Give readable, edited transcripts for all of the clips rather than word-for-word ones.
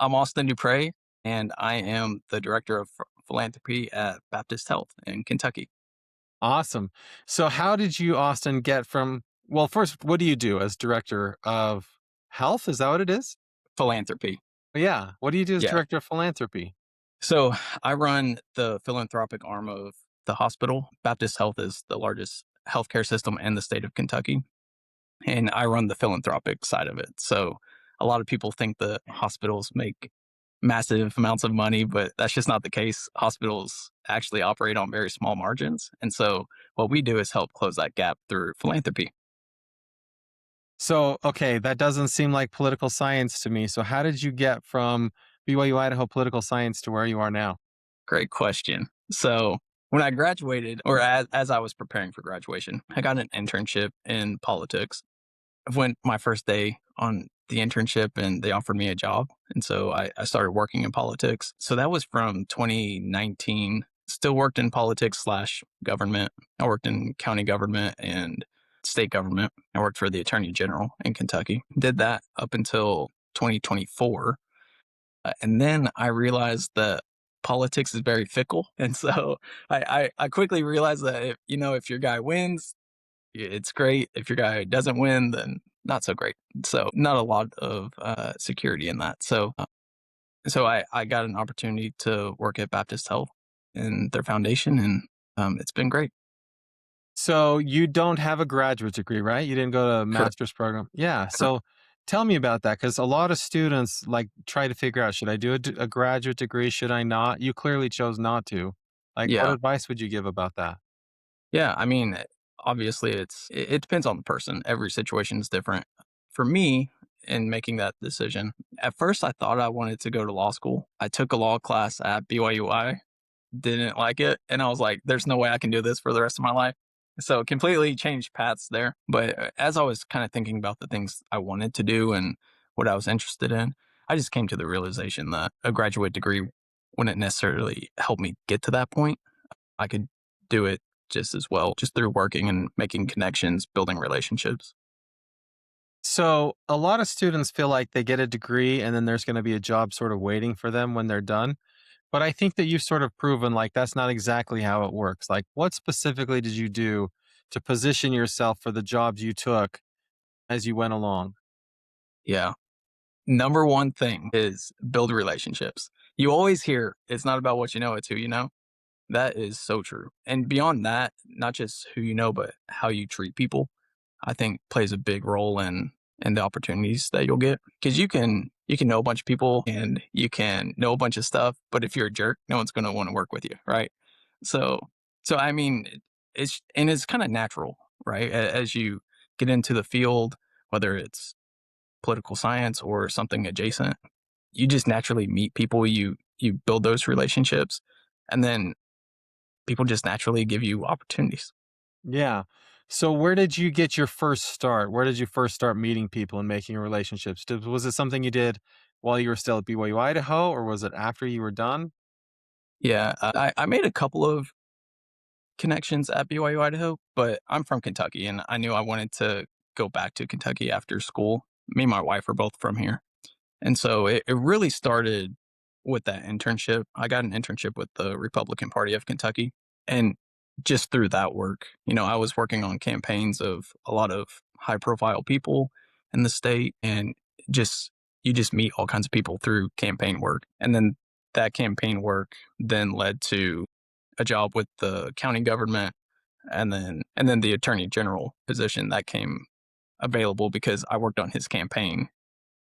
I'm Austin Dupre, and I am the director of philanthropy at Baptist Health in Kentucky. Awesome. So how did you, Austin, get from well, first, what do you do as director of health? Is that what it is? Philanthropy. Yeah. What do you do as Yeah. director of philanthropy? So I run the philanthropic arm of the hospital. Baptist Health is the largest healthcare system in the state of Kentucky, and I run the philanthropic side of it. So a lot of people think that hospitals make massive amounts of money, but that's just not the case. Hospitals actually operate on very small margins. And so what we do is help close that gap through philanthropy. So, okay, that doesn't seem like political science to me. So how did you get from BYU Idaho political science to where you are now? Great question. So when I graduated, or as I was preparing for graduation, I got an internship in politics. I went my first day on the internship and they offered me a job. And so I started working in politics. So that was from 2019. Still worked in politics slash government. I worked in county government and state government. I worked for the attorney general in Kentucky. Did that up until 2024. And then I realized that politics is very fickle. And so I quickly realized that if your guy wins, it's great. If your guy doesn't win, then not so great. So not a lot of security in that. So I got an opportunity to work at Baptist Health in their foundation, and it's been great. So you don't have a graduate degree, right? You didn't go to a Correct. master's program. Yeah. Correct. So tell me about that because a lot of students like try to figure out should I do a graduate degree? Should I not? You clearly chose not to. Like, what Yeah. advice would you give about that? Yeah. I mean, obviously, it depends on the person. Every situation is different. For me, in making that decision, at first I thought I wanted to go to law school. I took a law class at BYUI, didn't like it, and I was like, "There's no way I can do this for the rest of my life." So completely changed paths there. But as I was kind of thinking about the things I wanted to do and what I was interested in, I just came to the realization that a graduate degree wouldn't necessarily help me get to that point. I could do it just as well, just through working and making connections, building relationships. So a lot of students feel like they get a degree and then there's going to be a job sort of waiting for them when they're done. But I think that you've sort of proven like that's not exactly how it works. Like, what specifically did you do to position yourself for the jobs you took as you went along? Yeah. Number one thing is build relationships. You always hear it's not about what you know, it's who you know. That is so true. And beyond that, not just who you know, but how you treat people, I think plays a big role in the opportunities that you'll get. Because you can know a bunch of people and you can know a bunch of stuff, but if you're a jerk, no one's gonna want to work with you, right? So so I mean it's kind of natural, right? As you get into the field, whether it's political science or something adjacent, you just naturally meet people, you build those relationships, and then people just naturally give you opportunities. Yeah. So where did you get your first start? Where did you first start meeting people and making relationships? Was it something you did while you were still at BYU Idaho, or was it after you were done? Yeah, I made a couple of connections at BYU Idaho, but I'm from Kentucky, and I knew I wanted to go back to Kentucky after school. Me and my wife are both from here, and so it really started with that internship. I got an internship with the Republican Party of Kentucky, and just through that work, I was working on campaigns of a lot of high profile people in the state, and just you just meet all kinds of people through campaign work, and then that campaign work then led to a job with the county government, and then the attorney general position that came available because I worked on his campaign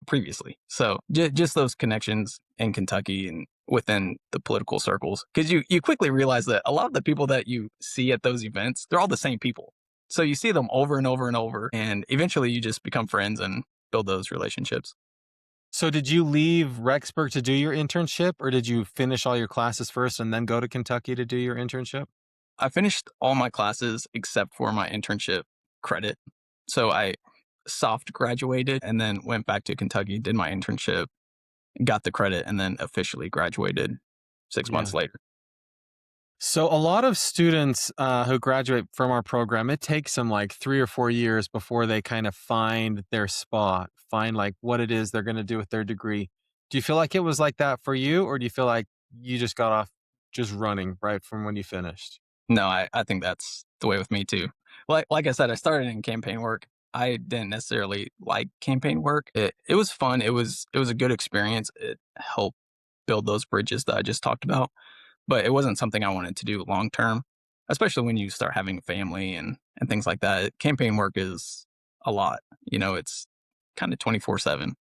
previously. So just those connections in Kentucky and within the political circles, because you quickly realize that a lot of the people that you see at those events, they're all the same people. So you see them over and over and over, and eventually you just become friends and build those relationships. So did you leave Rexburg to do your internship, or did you finish all your classes first and then go to Kentucky to do your internship? I finished all my classes except for my internship credit. So I soft graduated and then went back to Kentucky, did my internship, got the credit, and then officially graduated 6 months Yeah. later. So a lot of students who graduate from our program, it takes them like 3 or 4 years before they kind of find their spot, find like what it is they're going to do with their degree. Do you feel like it was like that for you, or do you feel like you just got off just running right from when you finished? No, I think that's the way with me too. Like I said, I started in campaign work. I didn't necessarily like campaign work. It was fun. It was a good experience. It helped build those bridges that I just talked about, but it wasn't something I wanted to do long term, especially when you start having a family and things like that. Campaign work is a lot. It's kind of 24/7.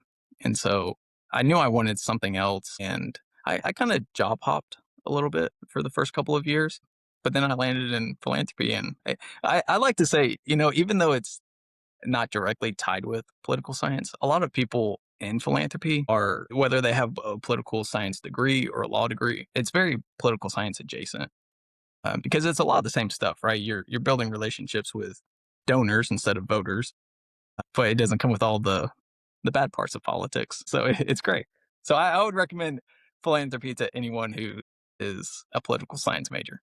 And so I knew I wanted something else, and I kind of job hopped a little bit for the first couple of years, but then I landed in philanthropy. And I like to say, even though it's not directly tied with political science, a lot of people in philanthropy are, whether they have a political science degree or a law degree, it's very political science adjacent, because it's a lot of the same stuff, right? You're building relationships with donors instead of voters, but it doesn't come with all the bad parts of politics. So it's great. So I would recommend philanthropy to anyone who is a political science major.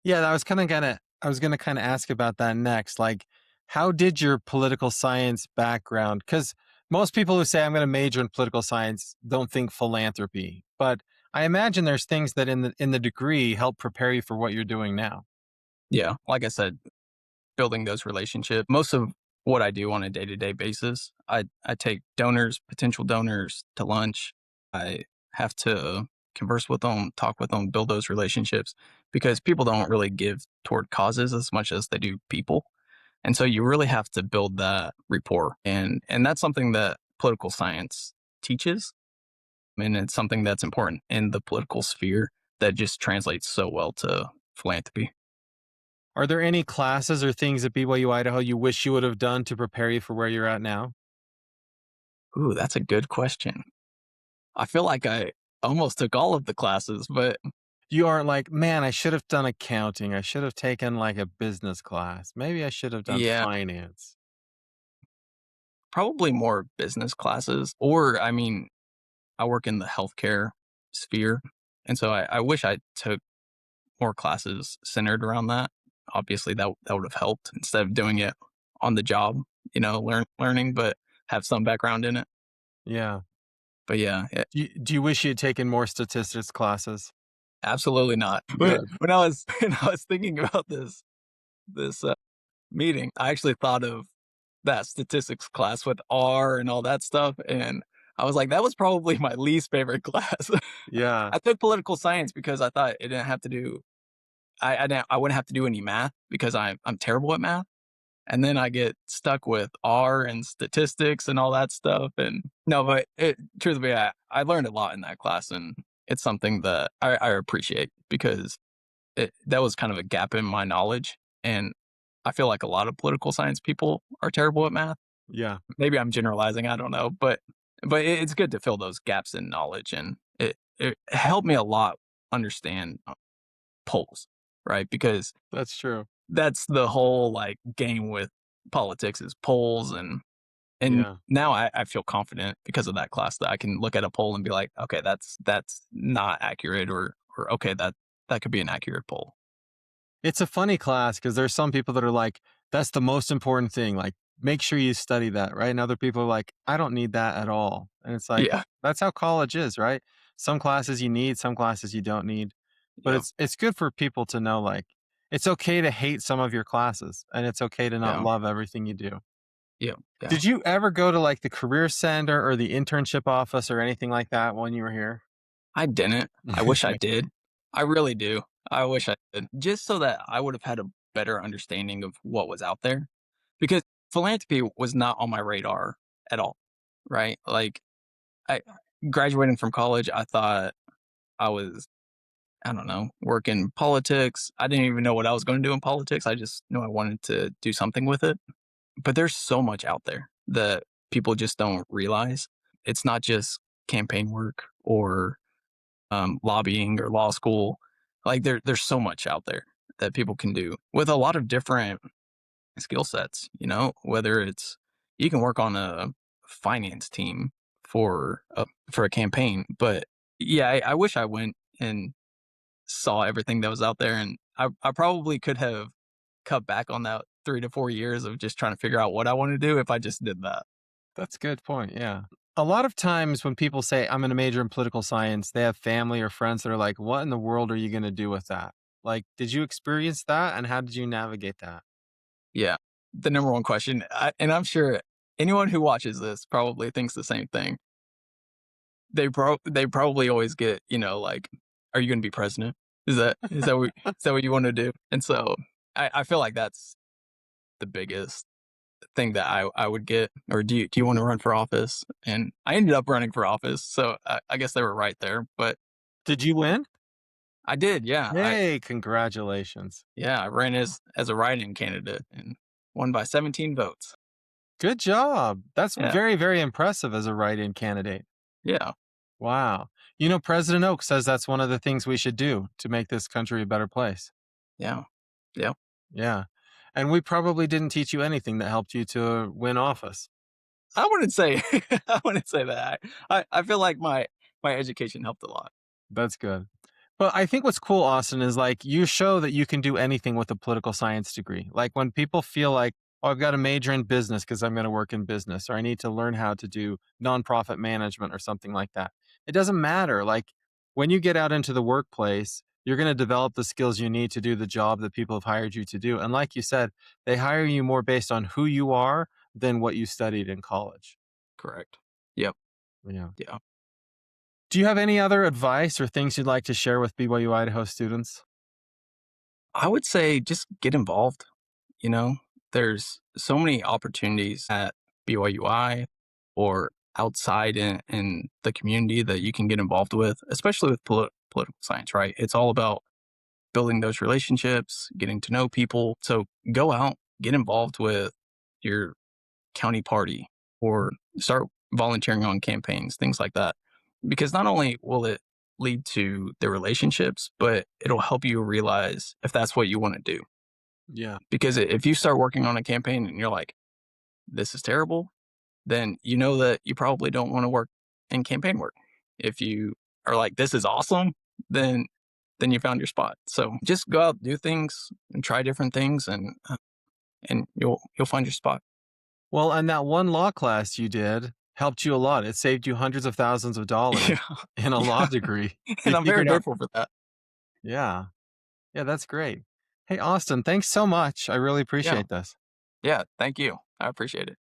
Yeah, I was gonna kinda ask about that next. Like, how did your political science background? Because most people who say, "I'm gonna major in political science," don't think philanthropy, but I imagine there's things that in the degree help prepare you for what you're doing now. Yeah, like I said, building those relationships. Most of what I do on a day to day basis, I take donors, potential donors to lunch. I have to converse with them, talk with them, build those relationships, because people don't really give toward causes as much as they do people. And so you really have to build that rapport. And that's something that political science teaches. And it's something that's important in the political sphere that just translates so well to philanthropy. Are there any classes or things at BYU Idaho you wish you would have done to prepare you for where you're at now? Ooh, that's a good question. I feel like I almost took all of the classes, but You aren't like, "Man, I should have done accounting. I should have taken, like, a business class. Maybe I should have done yeah, finance." probably more business classes. Or, I mean, I work in the healthcare sphere. And so I wish I took more classes centered around that. Obviously, that would have helped instead of doing it on the job, learning, but have some background in it. Yeah. But yeah, Do you wish you had taken more statistics classes? absolutely not. When, Good. when I was when I was thinking about this meeting, I actually thought of that statistics class with R and all that stuff, and I was like, that was probably my least favorite class. Yeah, I took political science because I thought it didn't have to do I wouldn't have to do any math because I'm terrible at math. And then I get stuck with R and statistics and all that stuff. And no, but truthfully, I learned a lot in that class, and it's something that I appreciate because that was kind of a gap in my knowledge. And I feel like a lot of political science people are terrible at math. yeah, Maybe I'm generalizing, I don't know, but it's good to fill those gaps in knowledge, and it helped me a lot understand polls, right? Because that's true. that's the whole like game with politics is polls. And Yeah. now I feel confident because of that class that I can look at a poll and be like, okay, that's not accurate, or okay, that could be an accurate poll. It's a funny class because there's some people that are like, "That's the most important thing, like, make sure you study that," right? And other people are like, "I don't need that at all." And it's like, Yeah. that's how college is, right? Some classes you need, some classes you don't need. But Yeah. it's good for people to know, like, it's okay to hate some of your classes, and it's okay to not Yeah. love everything you do. Yeah. Yeah. Did you ever go to, like, the career center or the internship office or anything like that when you were here? I didn't. I wish I did. I really do. I wish I did, just so that I would have had a better understanding of what was out there, because philanthropy was not on my radar at all. Right? Like, I graduating from college, I thought I was, I don't know, work in politics. I didn't even know what I was going to do in politics. I just knew I wanted to do something with it. But there's so much out there that people just don't realize. It's not just campaign work or lobbying or law school. Like, there's so much out there that people can do with a lot of different skill sets. Whether it's you can work on a finance team for a campaign, but yeah, I wish I went and saw everything that was out there, and I probably could have cut back on that 3 to 4 years of just trying to figure out what I want to do if I just did that. That's a good point, yeah. A lot of times when people say, I'm going to major in political science, they have family or friends that are like, what in the world are you going to do with that? Like, did you experience that? And how did you navigate that? Yeah. The number one question, and I'm sure anyone who watches this probably thinks the same thing. They probably always get, like, "Are you gonna be president? Is that what you wanna do?" And so, I feel like that's the biggest thing that I would get, or do you wanna run for office? And I ended up running for office, so I guess they were right there, but Did you win? I did, yeah. Yay, congratulations. I ran as a write-in candidate and won by 17 votes. Good job. That's Yeah, very, very impressive as a write in candidate. yeah, Wow. You know, President Oak says that's one of the things we should do to make this country a better place. yeah, yeah. Yeah. And we probably didn't teach you anything that helped you to win office. I wouldn't say I wouldn't say that. I feel like my education helped a lot. That's good. But I think what's cool, Austin, is like you show that you can do anything with a political science degree. Like when people feel like, oh, I've got a major in business because I'm going to work in business, or I need to learn how to do nonprofit management or something like that. It doesn't matter. Like when you get out into the workplace, you're going to develop the skills you need to do the job that people have hired you to do. And like you said, they hire you more based on who you are than what you studied in college. Correct. Yep. Yeah. Yeah. Do you have any other advice or things you'd like to share with BYU Idaho students? I would say just get involved, you know? There's so many opportunities at BYUI or outside in the community that you can get involved with, especially with political science, right? It's all about building those relationships, getting to know people. So go out, get involved with your county party or start volunteering on campaigns, things like that. Because not only will it lead to the relationships, but it'll help you realize if that's what you want to do. Yeah. Because if you start working on a campaign and you're like, this is terrible, then you know that you probably don't want to work in campaign work. If you are like, this is awesome, then then you found your spot. So just go out, do things, and try different things, and you'll find your spot. Well, and that one law class you did helped you a lot. It saved you hundreds of thousands of dollars Yeah, in a law yeah, degree. You and I'm very figured out. grateful for that. Yeah. Yeah, that's great. Hey, Austin, thanks so much. I really Yeah, appreciate this. yeah. Thank you. I appreciate it.